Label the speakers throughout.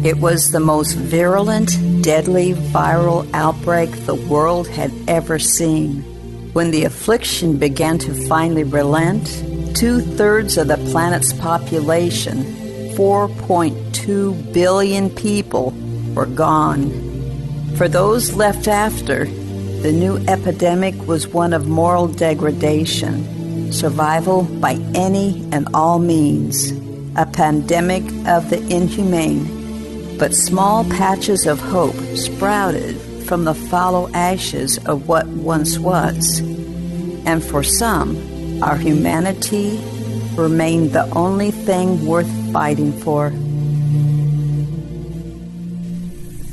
Speaker 1: It was the most virulent, deadly viral outbreak the world had ever seen. When the affliction began to finally relent, 2/3 of the planet's population, 4.2 billion people, were gone. For those left after, the new epidemic was one of moral degradation, survival by any and all means, a pandemic of the inhumane. But small patches of hope sprouted from the fallow ashes of what once was. And for some, our humanity remained the only thing worth fighting for.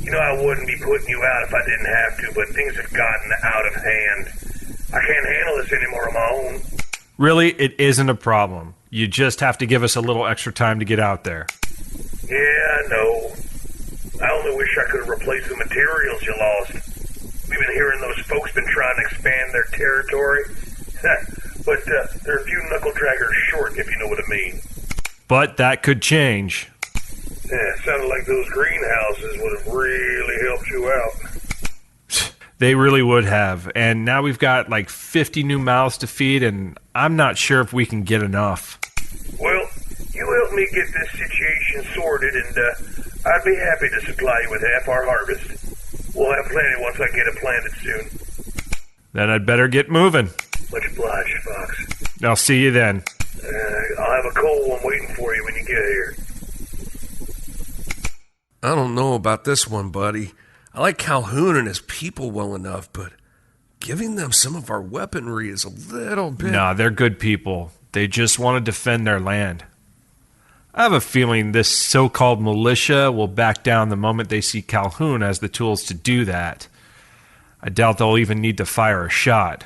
Speaker 2: You know, I wouldn't be putting you out if I didn't have to, but things have gotten out of hand. I can't handle this anymore on my own.
Speaker 3: Really, it isn't a problem. You just have to give us a little extra time to get out there.
Speaker 2: Yeah, I know. I only wish I could have replaced the materials you lost. We've been hearing those folks been trying to expand their territory. But they're a few knuckle-draggers short, if you know what I mean.
Speaker 3: But that could change.
Speaker 2: Yeah, it sounded like those greenhouses would have really helped you out.
Speaker 3: They really would have. And now we've got like 50 new mouths to feed, and I'm not sure if we can get enough.
Speaker 2: Well, you help me get this situation sorted, and I'd be happy to supply you with half our harvest. We'll have plenty once I get it planted soon.
Speaker 3: Then I'd better get moving.
Speaker 2: Much obliged, Fox.
Speaker 3: I'll see you then.
Speaker 2: I'll have a cold one waiting for you when you get here.
Speaker 4: I don't know about this one, buddy. I like Calhoun and his people well enough, but giving them some of our weaponry is a little bit...
Speaker 3: Nah, they're good people. They just want to defend their land. I have a feeling this so-called militia will back down the moment they see Calhoun has the tools to do that. I doubt they'll even need to fire a shot.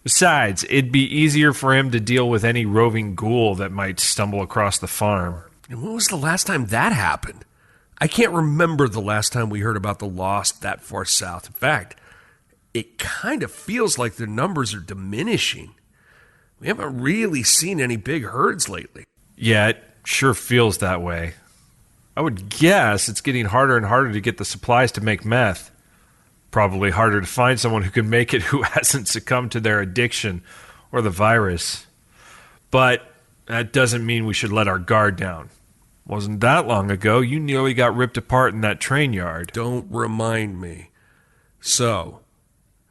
Speaker 3: Besides, it'd be easier for him to deal with any roving ghoul that might stumble across the farm.
Speaker 4: And when was the last time that happened? I can't remember the last time we heard about the Lost that far south. In fact, it kind of feels like their numbers are diminishing. We haven't really seen any big herds lately.
Speaker 3: Yeah, it sure feels that way. I would guess it's getting harder and harder to get the supplies to make meth. Probably harder to find someone who can make it who hasn't succumbed to their addiction or the virus. But that doesn't mean we should let our guard down. Wasn't that long ago you nearly got ripped apart in that train yard.
Speaker 4: Don't remind me. So,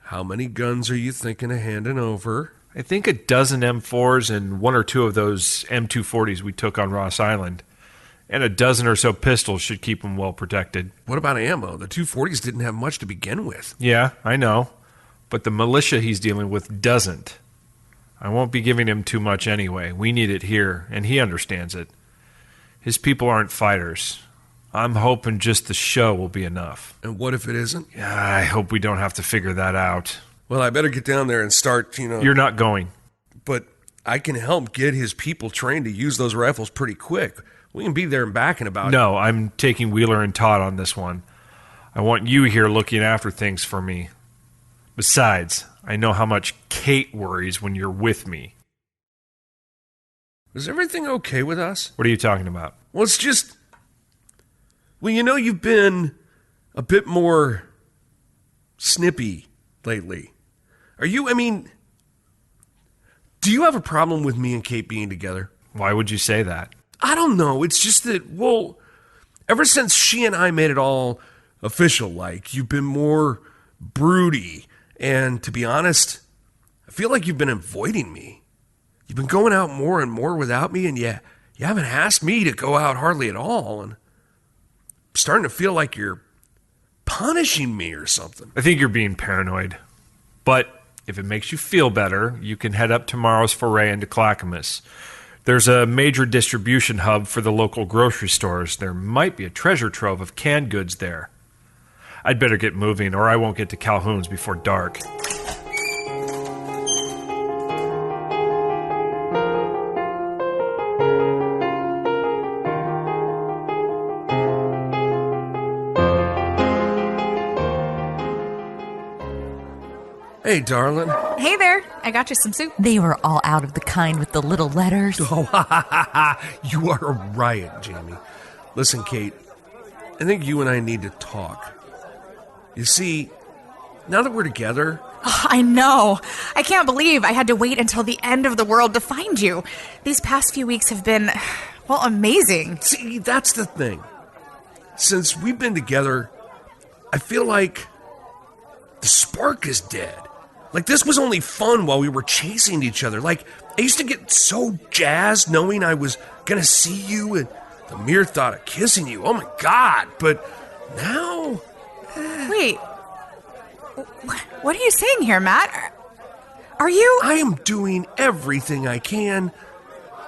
Speaker 4: how many guns are you thinking of handing over?
Speaker 3: I think a dozen M4s and one or two of those M240s we took on Ross Island. And a dozen or so pistols should keep them well protected.
Speaker 4: What about ammo? The 240s didn't have much to begin with.
Speaker 3: Yeah, I know. But the militia he's dealing with doesn't. I won't be giving him too much anyway. We need it here, and he understands it. His people aren't fighters. I'm hoping just the show will be enough.
Speaker 4: And what if it isn't?
Speaker 3: Yeah, I hope we don't have to figure that out.
Speaker 4: Well, I better get down there and start,
Speaker 3: You're not going.
Speaker 4: But I can help get his people trained to use those rifles pretty quick. We can be there and back in about...
Speaker 3: No, I'm taking Wheeler and Todd on this one. I want you here looking after things for me. Besides, I know how much Kate worries when you're with me.
Speaker 4: Is everything okay with us?
Speaker 3: What are you talking about?
Speaker 4: Well, it's just... Well, you've been a bit more snippy lately. Do you have a problem with me and Kate being together?
Speaker 3: Why would you say that?
Speaker 4: I don't know. It's just that, ever since she and I made it all official-like, you've been more broody. And to be honest, I feel like you've been avoiding me. You've been going out more and more without me, and you haven't asked me to go out hardly at all. And I'm starting to feel like you're punishing me or something.
Speaker 3: I think you're being paranoid. But if it makes you feel better, you can head up tomorrow's foray into Clackamas. There's a major distribution hub for the local grocery stores. There might be a treasure trove of canned goods there. I'd better get moving, or I won't get to Calhoun's before dark.
Speaker 4: Hey, darling.
Speaker 5: Hey there. I got you some soup.
Speaker 6: They were all out of the kind with the little letters.
Speaker 4: Oh, you are a riot, Jamie. Listen, Kate, I think you and I need to talk. You see, now that we're together...
Speaker 5: Oh, I know. I can't believe I had to wait until the end of the world to find you. These past few weeks have been, well, amazing.
Speaker 4: See, that's the thing. Since we've been together, I feel like the spark is dead. Like, this was only fun while we were chasing each other. Like, I used to get so jazzed knowing I was gonna see you, and the mere thought of kissing you, oh my God. But now...
Speaker 5: Wait. What are you saying here, Matt? Are you...
Speaker 4: I am doing everything I can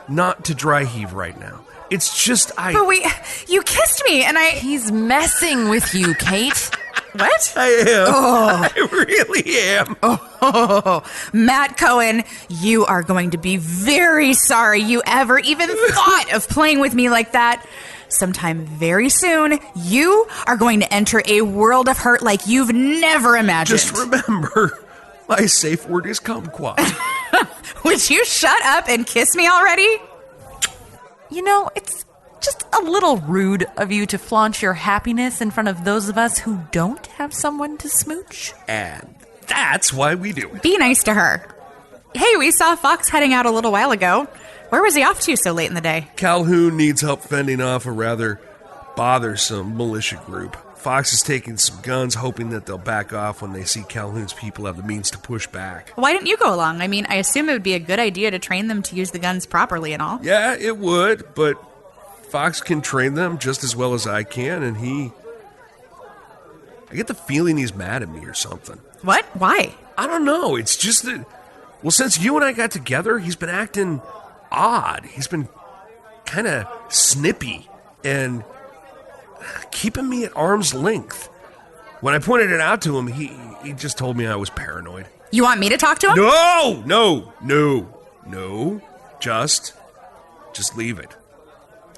Speaker 4: not to dry heave right now. It's just
Speaker 5: But wait, you kissed me and I...
Speaker 6: He's messing with you, Kate.
Speaker 5: What?
Speaker 4: I am. Oh. I really am.
Speaker 5: Oh, Matt Cohen, you are going to be very sorry you ever even thought of playing with me like that. Sometime very soon, you are going to enter a world of hurt like you've never imagined.
Speaker 4: Just remember, my safe word is kumquat.
Speaker 5: Would you shut up and kiss me already?
Speaker 6: You know, it's just a little rude of you to flaunt your happiness in front of those of us who don't have someone to smooch.
Speaker 4: And that's why we do it.
Speaker 5: Be nice to her. Hey, we saw Fox heading out a little while ago. Where was he off to so late in the day?
Speaker 4: Calhoun needs help fending off a rather bothersome militia group. Fox is taking some guns, hoping that they'll back off when they see Calhoun's people have the means to push back.
Speaker 5: Why didn't you go along? I mean, I assume it would be a good idea to train them to use the guns properly and all.
Speaker 4: Yeah, it would, but Fox can train them just as well as I can, and I get the feeling he's mad at me or something.
Speaker 5: What? Why?
Speaker 4: I don't know. It's just that, well, since you and I got together, he's been acting odd. He's been kind of snippy and keeping me at arm's length. When I pointed it out to him, he just told me I was paranoid.
Speaker 5: You want me to talk to him?
Speaker 4: No. Just leave it.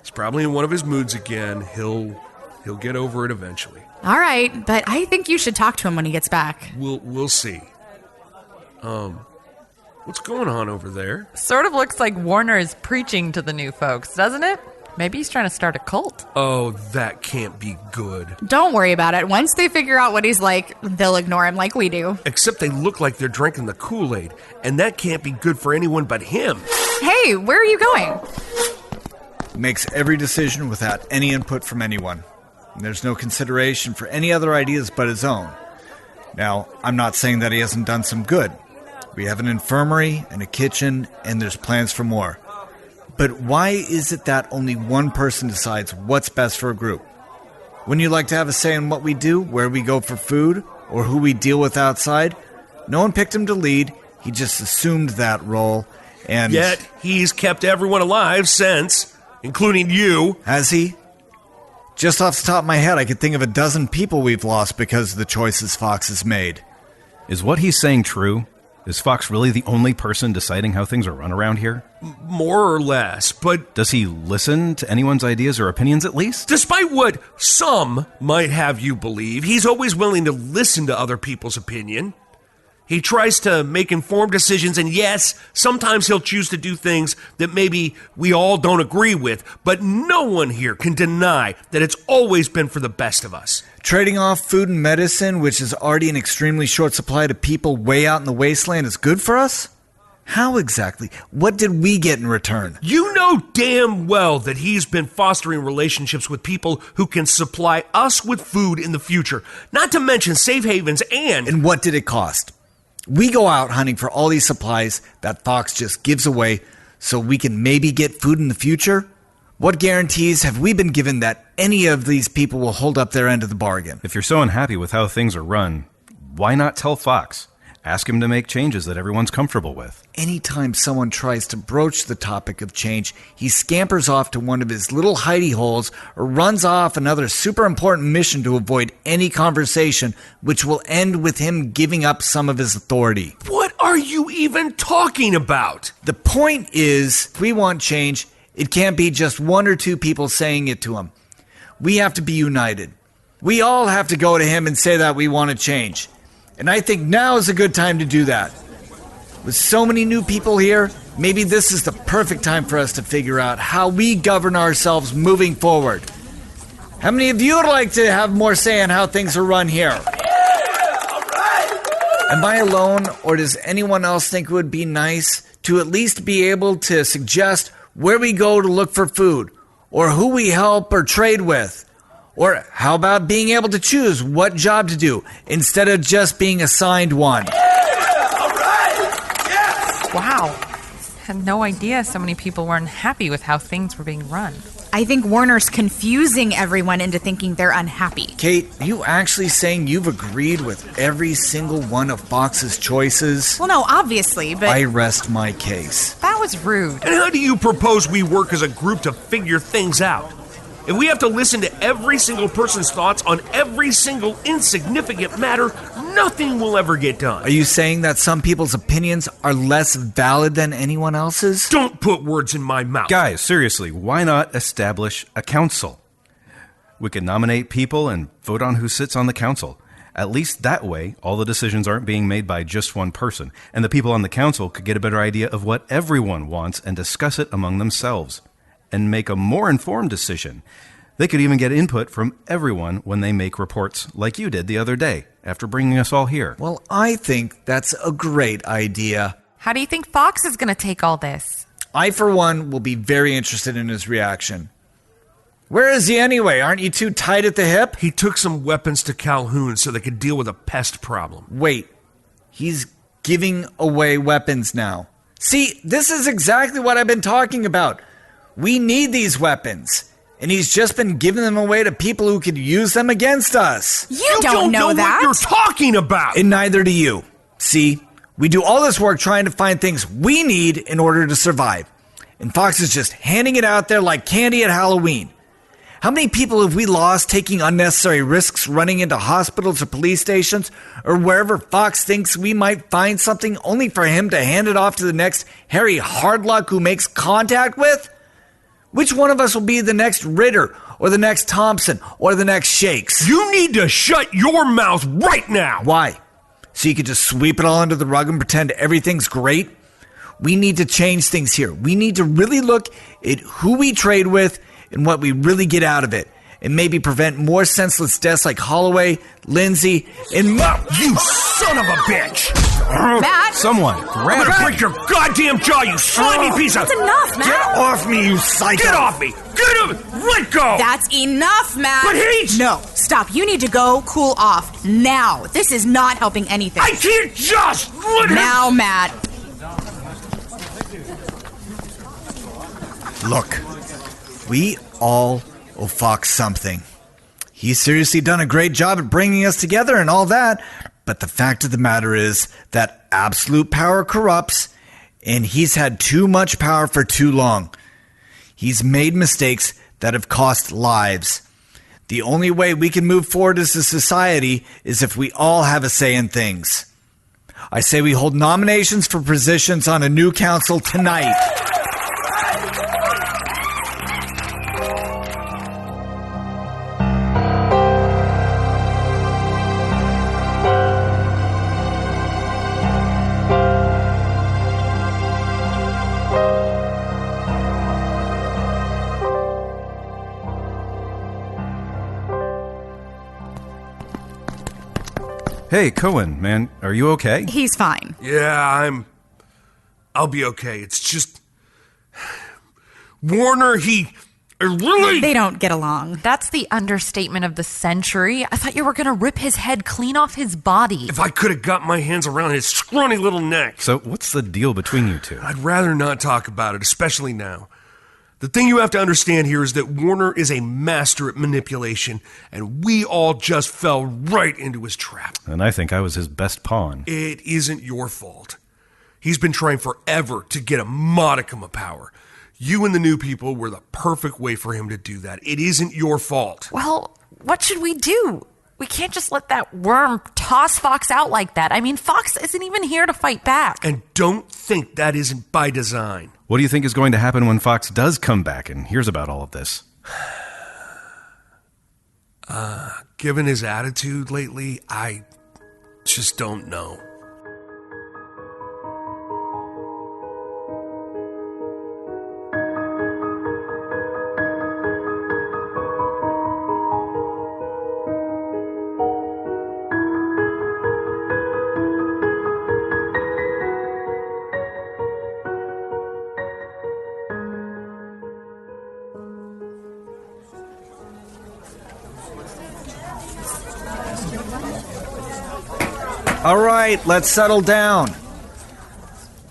Speaker 4: He's probably in one of his moods again. He'll get over it eventually.
Speaker 5: All right, but I think you should talk to him when he gets back.
Speaker 4: We'll see. What's going on over there?
Speaker 6: Sort of looks like Warner is preaching to the new folks, doesn't it? Maybe he's trying to start a cult.
Speaker 4: Oh, that can't be good.
Speaker 5: Don't worry about it. Once they figure out what he's like, they'll ignore him like we do.
Speaker 4: Except they look like they're drinking the Kool-Aid, and that can't be good for anyone but him.
Speaker 5: Hey, where are you going?
Speaker 7: Makes every decision without any input from anyone. There's no consideration for any other ideas but his own. Now, I'm not saying that he hasn't done some good. We have an infirmary and a kitchen, and there's plans for more. But why is it that only one person decides what's best for a group? Wouldn't you like to have a say in what we do, where we go for food, or who we deal with outside? No one picked him to lead. He just assumed that role, and...
Speaker 4: Yet, he's kept everyone alive since, including you.
Speaker 7: Has he? Just off the top of my head, I could think of a dozen people we've lost because of the choices Fox has made.
Speaker 8: Is what he's saying true? Is Fox really the only person deciding how things are run around here?
Speaker 4: More or less, but...
Speaker 8: Does he listen to anyone's ideas or opinions at least?
Speaker 4: Despite what some might have you believe, he's always willing to listen to other people's opinion. He tries to make informed decisions, and yes, sometimes he'll choose to do things that maybe we all don't agree with, but no one here can deny that it's always been for the best of us.
Speaker 7: Trading off food and medicine, which is already an extremely short supply to people way out in the wasteland, is good for us? How exactly? What did we get in return?
Speaker 4: You know damn well that he's been fostering relationships with people who can supply us with food in the future, not to mention safe havens and...
Speaker 7: And what did it cost? We go out hunting for all these supplies that Fox just gives away so we can maybe get food in the future? What guarantees have we been given that any of these people will hold up their end of the bargain?
Speaker 8: If you're so unhappy with how things are run, why not tell Fox? Ask him to make changes that everyone's comfortable with.
Speaker 7: Anytime someone tries to broach the topic of change, he scampers off to one of his little hidey holes or runs off another super important mission to avoid any conversation, which will end with him giving up some of his authority.
Speaker 4: What are you even talking about?
Speaker 7: The point is, if we want change, it can't be just one or two people saying it to him. We have to be united. We all have to go to him and say that we want to change. And I think now is a good time to do that. With so many new people here, maybe this is the perfect time for us to figure out how we govern ourselves moving forward. How many of you would like to have more say in how things are run here? Am I alone, or does anyone else think it would be nice to at least be able to suggest where we go to look for food, or who we help or trade with? Or how about being able to choose what job to do instead of just being assigned one?
Speaker 6: Wow. Had no idea so many people weren't happy with how things were being run.
Speaker 5: I think Warner's confusing everyone into thinking they're unhappy.
Speaker 7: Kate, are you actually saying you've agreed with every single one of Fox's choices?
Speaker 5: Well, no, obviously, but...
Speaker 7: I rest my case.
Speaker 6: That was rude.
Speaker 4: And how do you propose we work as a group to figure things out? If we have to listen to every single person's thoughts on every single insignificant matter, nothing will ever get done.
Speaker 7: Are you saying that some people's opinions are less valid than anyone else's?
Speaker 4: Don't put words in my mouth.
Speaker 8: Guys, seriously, why not establish a council? We could nominate people and vote on who sits on the council. At least that way, all the decisions aren't being made by just one person, and the people on the council could get a better idea of what everyone wants and discuss it among themselves, and make a more informed decision. They could even get input from everyone when they make reports, like you did the other day, after bringing us all here.
Speaker 7: Well, I think that's a great idea.
Speaker 6: How do you think Fox is going to take all this?
Speaker 7: I, for one, will be very interested in his reaction. Where is he anyway? Aren't you too tight at the hip?
Speaker 4: He took some weapons to Calhoun so they could deal with a pest problem.
Speaker 7: Wait, he's giving away weapons now. See, this is exactly what I've been talking about. We need these weapons. And he's just been giving them away to people who could use them against us.
Speaker 5: You don't know that.
Speaker 4: What you're talking about.
Speaker 7: And neither do you. See, we do all this work trying to find things we need in order to survive. And Fox is just handing it out there like candy at Halloween. How many people have we lost taking unnecessary risks running into hospitals or police stations or wherever Fox thinks we might find something only for him to hand it off to the next Harry Hardluck who makes contact with? Which one of us will be the next Ritter, or the next Thompson, or the next Shakes?
Speaker 4: You need to shut your mouth right now!
Speaker 7: Why? So you could just sweep it all under the rug and pretend everything's great? We need to change things here. We need to really look at who we trade with and what we really get out of it. And maybe prevent more senseless deaths like Holloway, Lindsay, and...
Speaker 4: You son of a bitch!
Speaker 5: Matt!
Speaker 8: Someone,
Speaker 4: I'm
Speaker 8: grab
Speaker 4: gonna
Speaker 8: him.
Speaker 4: break your goddamn jaw, you slimy piece of...
Speaker 5: That's enough, Matt!
Speaker 7: Get off me, you psycho!
Speaker 4: Get off me! Get off! Let go!
Speaker 5: That's enough, Matt!
Speaker 4: But he's...
Speaker 5: No, stop. You need to go cool off now. This is not helping anything.
Speaker 4: I can't just let him...
Speaker 5: Now, Matt.
Speaker 7: Look, we all owe Fox something. He's seriously done a great job at bringing us together and all that, but the fact of the matter is that absolute power corrupts, and he's had too much power for too long. He's made mistakes that have cost lives. The only way we can move forward as a society is if we all have a say in things. I say we hold nominations for positions on a new council tonight.
Speaker 8: Hey, Cohen, man, are you okay?
Speaker 5: He's fine.
Speaker 4: Yeah, I'll be okay. It's just... Warner,
Speaker 5: They don't get along.
Speaker 6: That's the understatement of the century. I thought you were going to rip his head clean off his body.
Speaker 4: If I could have got my hands around his scrawny little neck.
Speaker 8: So what's the deal between you two?
Speaker 4: I'd rather not talk about it, especially now. The thing you have to understand here is that Warner is a master at manipulation, and we all just fell right into his trap.
Speaker 8: And I think I was his best pawn.
Speaker 4: It isn't your fault. He's been trying forever to get a modicum of power. You and the new people were the perfect way for him to do that. It isn't your fault.
Speaker 6: Well, what should we do? We can't just let that worm toss Fox out like that. I mean, Fox isn't even here to fight back.
Speaker 4: And don't think that isn't by design.
Speaker 8: What do you think is going to happen when Fox does come back and hears about all of this?
Speaker 4: Given his attitude lately, I just don't know.
Speaker 7: All right, let's settle down.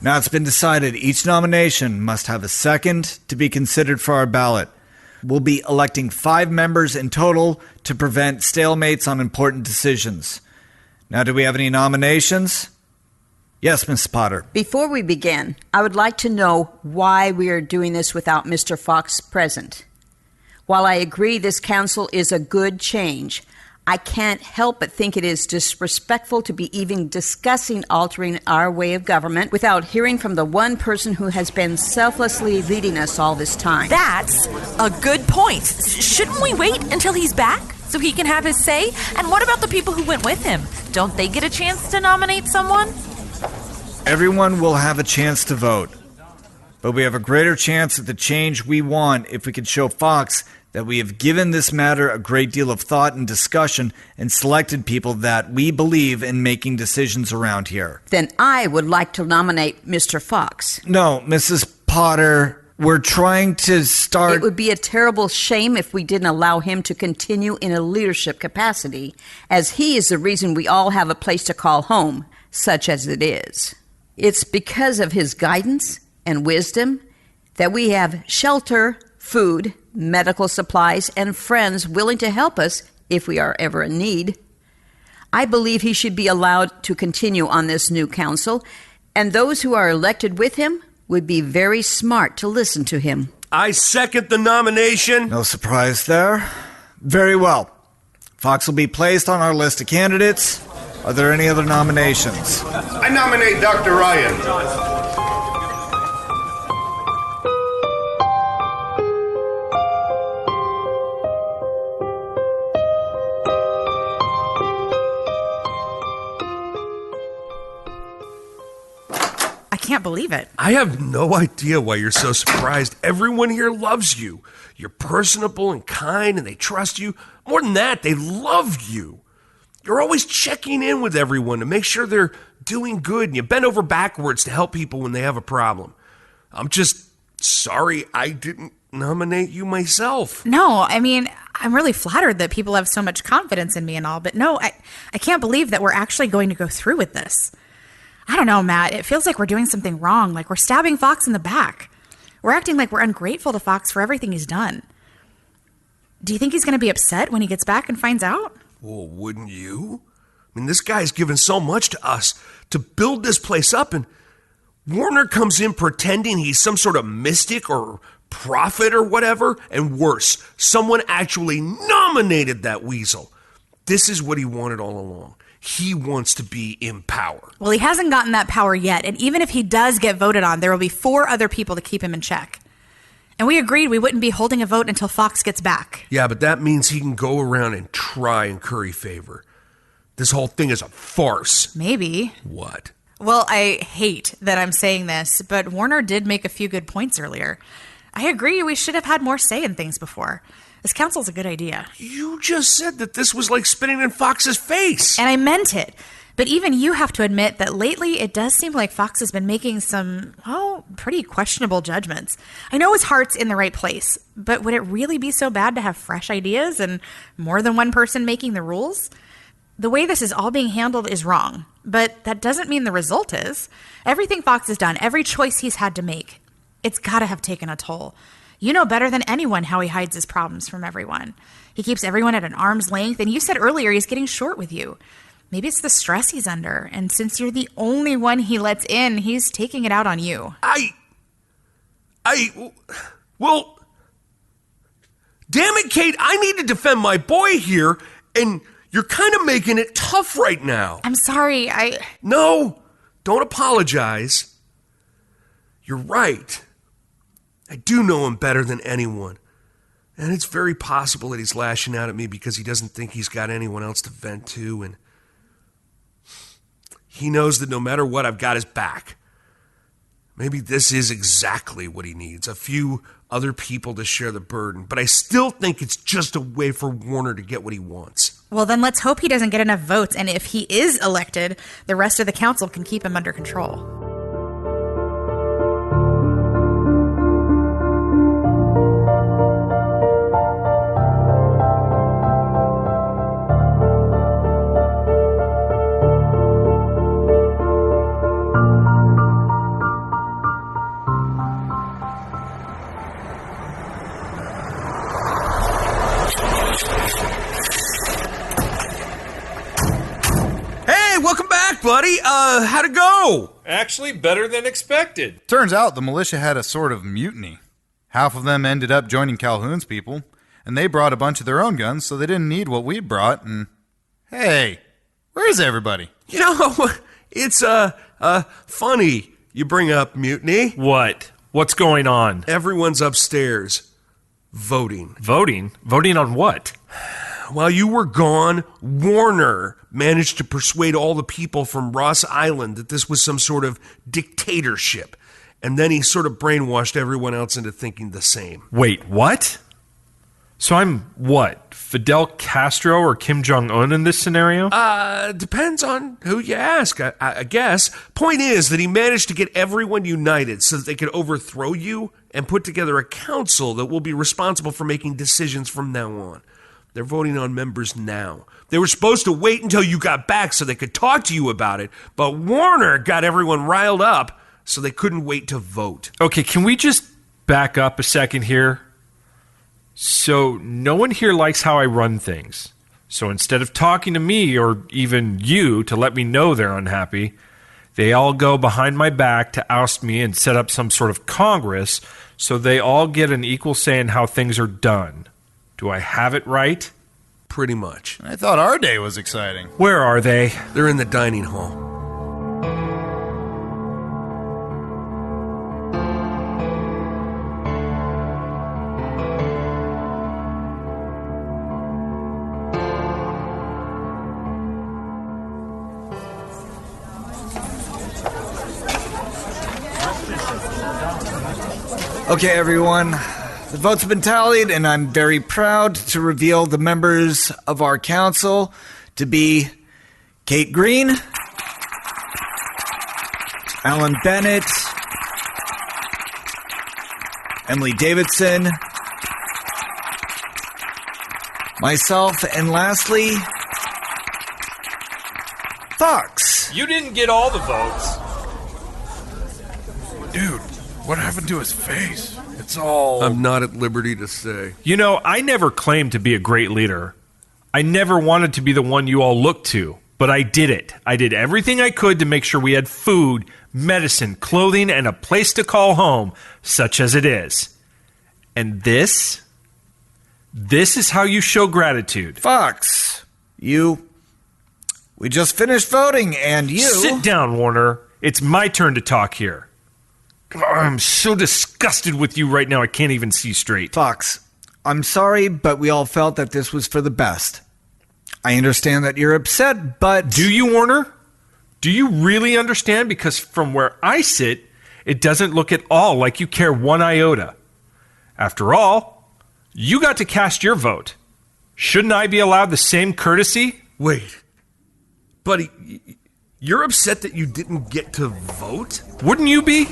Speaker 7: Now it's been decided each nomination must have a second to be considered for our ballot. We'll be electing 5 members in total to prevent stalemates on important decisions. Now, do we have any nominations? Yes, Miss Potter.
Speaker 1: Before we begin, I would like to know why we are doing this without Mr. Fox present. While I agree this council is a good change, I can't help but think it is disrespectful to be even discussing altering our way of government without hearing from the one person who has been selflessly leading us all this time.
Speaker 6: That's a good point. Shouldn't we wait until he's back so he can have his say? And what about the people who went with him? Don't they get a chance to nominate someone?
Speaker 7: Everyone will have a chance to vote. But we have a greater chance at the change we want if we can show Fox that we have given this matter a great deal of thought and discussion and selected people that we believe in making decisions around here.
Speaker 1: Then I would like to nominate Mr. Fox.
Speaker 7: No, Mrs. Potter, we're trying to start...
Speaker 1: It would be a terrible shame if we didn't allow him to continue in a leadership capacity, as he is the reason we all have a place to call home, such as it is. It's because of his guidance and wisdom that we have shelter, food, medical supplies, and friends willing to help us if we are ever in need. I believe he should be allowed to continue on this new council, and those who are elected with him would be very smart to listen to him.
Speaker 4: I second the nomination.
Speaker 7: No surprise there. Very well. Fox will be placed on our list of candidates. Are there any other nominations?
Speaker 2: I nominate Dr. Ryan.
Speaker 5: I can't believe it.
Speaker 4: I have no idea why you're so surprised. Everyone here loves you. You're personable and kind, and they trust you. More than that, they love you. You're always checking in with everyone to make sure they're doing good, and you bend over backwards to help people when they have a problem. I'm just sorry I didn't nominate you myself.
Speaker 5: No, I mean, I'm really flattered that people have so much confidence in me and all, but no, I can't believe that we're actually going to go through with this. I don't know, Matt. It feels like we're doing something wrong, like we're stabbing Fox in the back. We're acting like we're ungrateful to Fox for everything he's done. Do you think he's going to be upset when he gets back and finds out?
Speaker 4: Well, wouldn't you? I mean, this guy's given so much to us to build this place up, and Warner comes in pretending he's some sort of mystic or prophet or whatever, and worse, someone actually nominated that weasel. This is what he wanted all along. He wants to be in power.
Speaker 5: Well, he hasn't gotten that power yet, and even if he does get voted on, there will be 4 other people to keep him in check. And we agreed we wouldn't be holding a vote until Fox gets back.
Speaker 4: Yeah, but that means he can go around and try and curry favor. This whole thing is a farce.
Speaker 5: Maybe.
Speaker 4: What?
Speaker 5: Well, I hate that I'm saying this, but Warner did make a few good points earlier. I agree we should have had more say in things before. This council's a good idea.
Speaker 4: You just said that this was like spitting in Fox's face.
Speaker 5: And I meant it. But even you have to admit that lately it does seem like Fox has been making some, well, pretty questionable judgments. I know his heart's in the right place, but would it really be so bad to have fresh ideas and more than one person making the rules? The way this is all being handled is wrong, but that doesn't mean the result is. Everything Fox has done, every choice he's had to make, it's got to have taken a toll. You know better than anyone how he hides his problems from everyone. He keeps everyone at an arm's length, and you said earlier he's getting short with you. Maybe it's the stress he's under, and since you're the only one he lets in, he's taking it out on you.
Speaker 4: Well, damn it, Kate, I need to defend my boy here, and you're kind of making it tough right now.
Speaker 5: I'm sorry,
Speaker 4: No, don't apologize. You're right. I do know him better than anyone. And it's very possible that he's lashing out at me because he doesn't think he's got anyone else to vent to, and he knows that no matter what, I've got his back. Maybe this is exactly what he needs, a few other people to share the burden, but I still think it's just a way for Warner to get what he wants.
Speaker 5: Well, then let's hope he doesn't get enough votes, and if he is elected, the rest of the council can keep him under control.
Speaker 4: back, buddy. How'd it go?
Speaker 3: Actually, better than expected.
Speaker 9: Turns out the militia had a sort of mutiny. Half of them ended up joining Calhoun's people, and they brought a bunch of their own guns, so they didn't need what we'd brought, and... Hey, where's everybody?
Speaker 4: You know, it's, funny you bring up mutiny.
Speaker 3: What? What's going on?
Speaker 4: Everyone's upstairs voting.
Speaker 3: Voting? Voting on what?
Speaker 4: While you were gone, Warner managed to persuade all the people from Ross Island that this was some sort of dictatorship. And then he sort of brainwashed everyone else into thinking the same.
Speaker 3: Wait, what? So I'm what? Fidel Castro or Kim Jong-un in this scenario?
Speaker 4: Depends on who you ask, I guess. Point is that he managed to get everyone united so that they could overthrow you and put together a council that will be responsible for making decisions from now on. They're voting on members now. They were supposed to wait until you got back so they could talk to you about it, but Warner got everyone riled up so they couldn't wait to vote.
Speaker 3: Okay, can we just back up a second here? So no one here likes how I run things. So instead of talking to me or even you to let me know they're unhappy, they all go behind my back to oust me and set up some sort of Congress so they all get an equal say in how things are done. Do I have it right?
Speaker 4: Pretty much.
Speaker 9: I thought our day was exciting.
Speaker 3: Where are they?
Speaker 4: They're in the dining hall.
Speaker 7: Okay, everyone. The votes have been tallied, and I'm very proud to reveal the members of our council to be Kate Green, Alan Bennett, Emily Davidson, myself, and lastly, Fox.
Speaker 3: You didn't get all the votes.
Speaker 9: Dude, what happened to his face? It's all...
Speaker 4: I'm not at liberty to say.
Speaker 3: You know, I never claimed to be a great leader. I never wanted to be the one you all looked to, but I did it. I did everything I could to make sure we had food, medicine, clothing, and a place to call home, such as it is. And this is how you show gratitude.
Speaker 7: Fox, we just finished voting, and you...
Speaker 3: Sit down, Warner. It's my turn to talk here. I'm so disgusted with you right now I can't even see straight.
Speaker 7: Fox, I'm sorry, but we all felt that this was for the best. I understand that you're upset, but...
Speaker 3: Do you, Warner? Do you really understand? Because from where I sit, it doesn't look at all like you care one iota. After all, you got to cast your vote. Shouldn't I be allowed the same courtesy?
Speaker 4: Wait. Buddy, you're upset that you didn't get to vote?
Speaker 3: Wouldn't you be?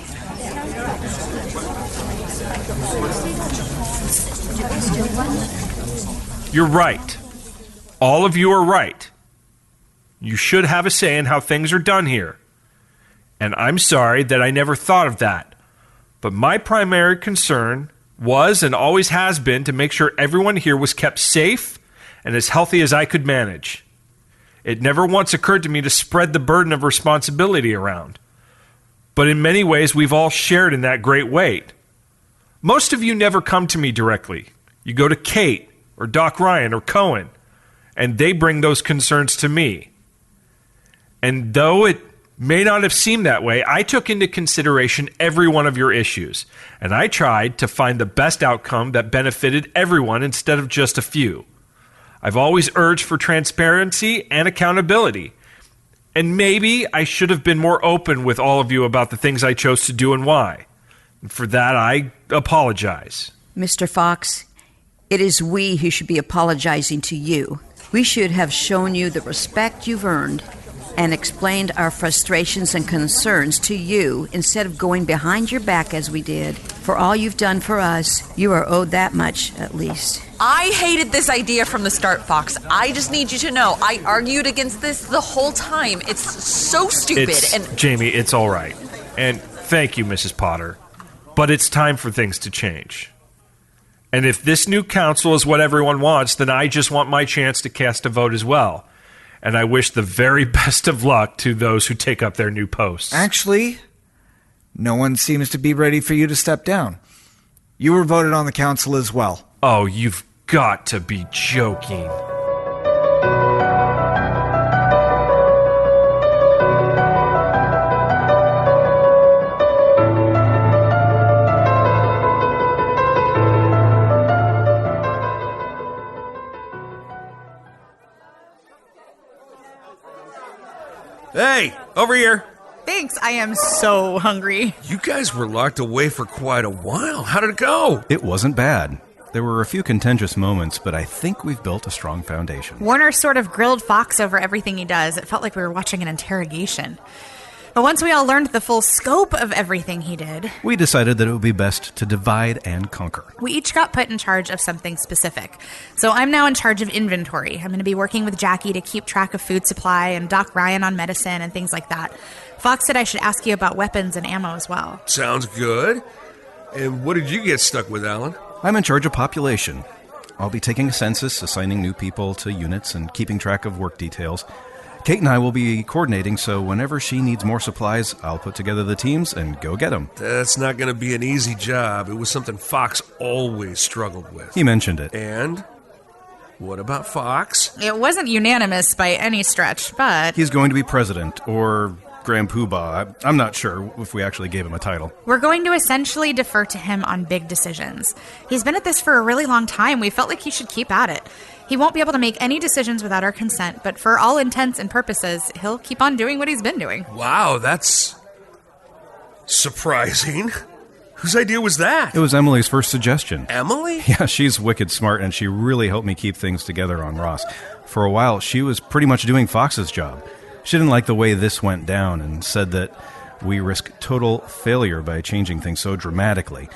Speaker 3: You're right. All of you are right. You should have a say in how things are done here. And I'm sorry that I never thought of that. But my primary concern was and always has been to make sure everyone here was kept safe and as healthy as I could manage. It never once occurred to me to spread the burden of responsibility around. But in many ways, we've all shared in that great weight. Most of you never come to me directly. You go to Kate or Doc Ryan or Cohen, and they bring those concerns to me. And though it may not have seemed that way, I took into consideration every one of your issues, and I tried to find the best outcome that benefited everyone instead of just a few. I've always urged for transparency and accountability. And maybe I should have been more open with all of you about the things I chose to do and why. And for that, I apologize.
Speaker 1: Mr. Fox, it is we who should be apologizing to you. We should have shown you the respect you've earned and explained our frustrations and concerns to you instead of going behind your back as we did. For all you've done for us, you are owed that much at least.
Speaker 6: I hated this idea from the start, Fox. I just need you to know I argued against this the whole time. It's so stupid.
Speaker 3: Jamie, it's all right. And thank you, Mrs. Potter. But it's time for things to change. And if this new council is what everyone wants, then I just want my chance to cast a vote as well. and I wish the very best of luck to those who take up their new posts.
Speaker 7: Actually, no one seems to be ready for you to step down. You were voted on the council as well.
Speaker 3: Oh, you've got to be joking.
Speaker 4: Hey, over here.
Speaker 5: Thanks, I am so hungry.
Speaker 4: You guys were locked away for quite a while. How did it go?
Speaker 8: It wasn't bad. There were a few contentious moments, but I think we've built a strong foundation.
Speaker 5: Warner sort of grilled Fox over everything he does. It felt like we were watching an interrogation. But once we all learned the full scope of everything he did,
Speaker 8: We decided that it would be best to divide and conquer.
Speaker 5: we each got put in charge of something specific. So I'm now in charge of inventory. I'm going to be working with Jackie to keep track of food supply and Doc Ryan on medicine and things like that. Fox said I should ask you about weapons and ammo as well.
Speaker 4: Sounds good. And what did you get stuck with, Alan?
Speaker 8: I'm in charge of population. I'll be taking a census, assigning new people to units, and keeping track of work details. Kate and I will be coordinating, so whenever she needs more supplies, I'll put together the teams and go get them.
Speaker 4: That's not going to be an easy job. It was something Fox always struggled with.
Speaker 8: He mentioned it.
Speaker 4: And what about Fox?
Speaker 5: It wasn't unanimous by any stretch, but
Speaker 8: He's going to be president, or Grand Poobah. I'm not sure if we actually gave him a title.
Speaker 5: we're going to essentially defer to him on big decisions. He's been at this for a really long time. We felt like he should keep at it. He won't be able to make any decisions without our consent, but for all intents and purposes, he'll keep on doing what he's been doing.
Speaker 4: Wow, that's surprising. Whose idea was that?
Speaker 8: It was Emily's first suggestion.
Speaker 4: Emily?
Speaker 8: Yeah, she's wicked smart, and she really helped me keep things together on Ross. For a while, she was pretty much doing Fox's job. She didn't like the way this went down and said that we risk total failure by changing things so dramatically.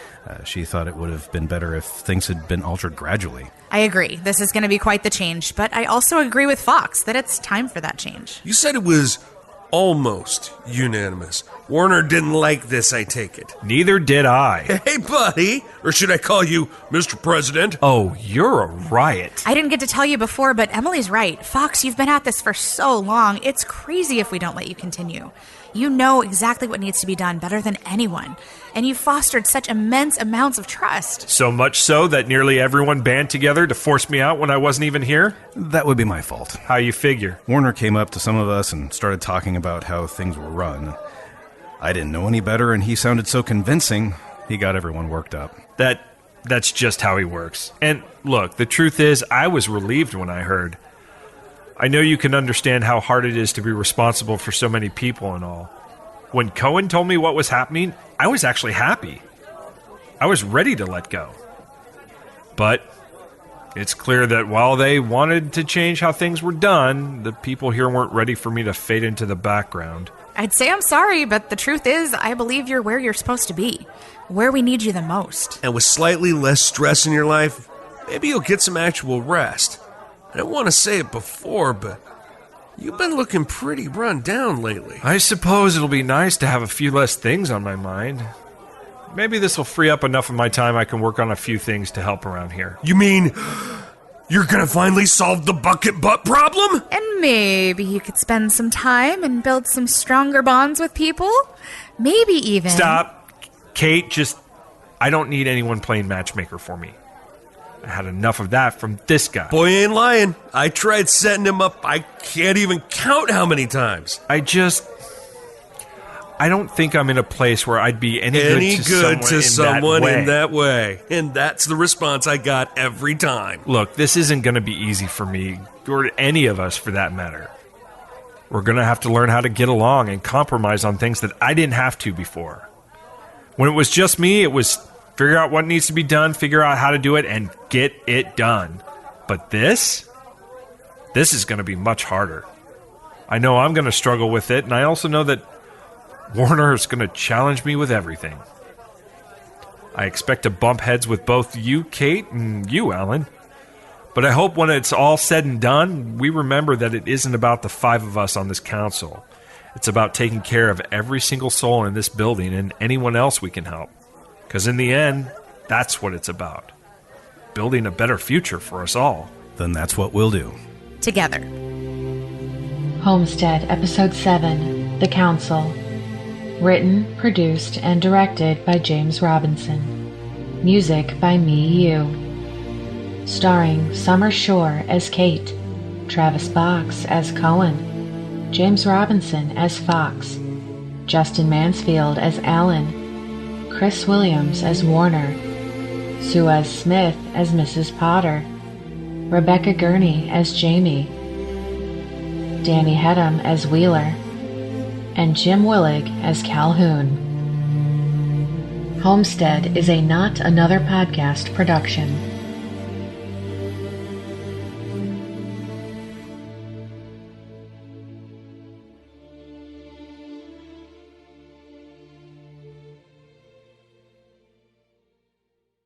Speaker 8: She thought it would have been better if things had been altered gradually.
Speaker 5: I agree. This is going to be quite the change, but I also agree with Fox that it's time for that change.
Speaker 4: You said it was almost unanimous. Warner didn't like this, I take it.
Speaker 3: Neither did I.
Speaker 4: Hey, buddy. Or should I call you Mr. President?
Speaker 3: Oh, you're a riot.
Speaker 5: I didn't get to tell you before, but Emily's right. Fox, you've been at this for so long. It's crazy if we don't let you continue. You know exactly what needs to be done better than anyone, and you've fostered such immense amounts of trust.
Speaker 3: So much so that nearly everyone band together to force me out when I wasn't even here?
Speaker 8: That would be my fault.
Speaker 3: How you figure?
Speaker 8: Warner came up to some of us and started talking about how things were run. I didn't know any better, and he sounded so convincing, he got everyone worked up.
Speaker 3: That's just how he works. And look, the truth is, I was relieved when I heard. I know you can understand how hard it is to be responsible for so many people and all. When Cohen told me what was happening, I was actually happy. I was ready to let go. But it's clear that while they wanted to change how things were done, the people here weren't ready for me to fade into the background.
Speaker 5: I'd say I'm sorry, but the truth is, I believe you're where you're supposed to be, where we need you the most.
Speaker 4: And with slightly less stress in your life, maybe you'll get some actual rest. I don't want to say it before, but you've been looking pretty run down lately.
Speaker 3: I suppose it'll be nice to have a few less things on my mind. Maybe this will free up enough of my time I can work on a few things to help around here.
Speaker 4: You mean you're gonna finally solve the bucket butt problem?
Speaker 5: And maybe you could spend some time and build some stronger bonds with people? Maybe even...
Speaker 3: Stop. Kate, I don't need anyone playing matchmaker for me. I had enough of that from this guy.
Speaker 4: Boy ain't lying. I tried setting him up. I can't even count how many times.
Speaker 3: I don't think I'm in a place where I'd be any good to someone
Speaker 4: in that way. And that's the response I got every time.
Speaker 3: Look, this isn't going to be easy for me, or any of us for that matter. We're going to have to learn how to get along and compromise on things that I didn't have to before. When it was just me, it was figure out what needs to be done, figure out how to do it, and get it done. But this is going to be much harder. I know I'm going to struggle with it, and I also know that Warner is going to challenge me with everything. I expect to bump heads with both you, Kate, and you, Alan. But I hope when it's all said and done, we remember that it isn't about the five of us on this council. It's about taking care of every single soul in this building and anyone else we can help. Because in the end, that's what it's about. Building a better future for us all.
Speaker 8: Then that's what we'll do.
Speaker 5: Together.
Speaker 10: Homestead, Episode 7, The Council. Written, produced, and directed by James Robinson. Music by Me. Starring Summer Shore as Kate, Travis Box as Cohen, James Robinson as Fox, Justin Mansfield as Alan, Chris Williams as Warner, Suez Smith as Mrs. Potter, Rebecca Gurney as Jamie, Danny Hedham as Wheeler, and Jim Willig as Calhoun. Homestead is a Not Another Podcast production.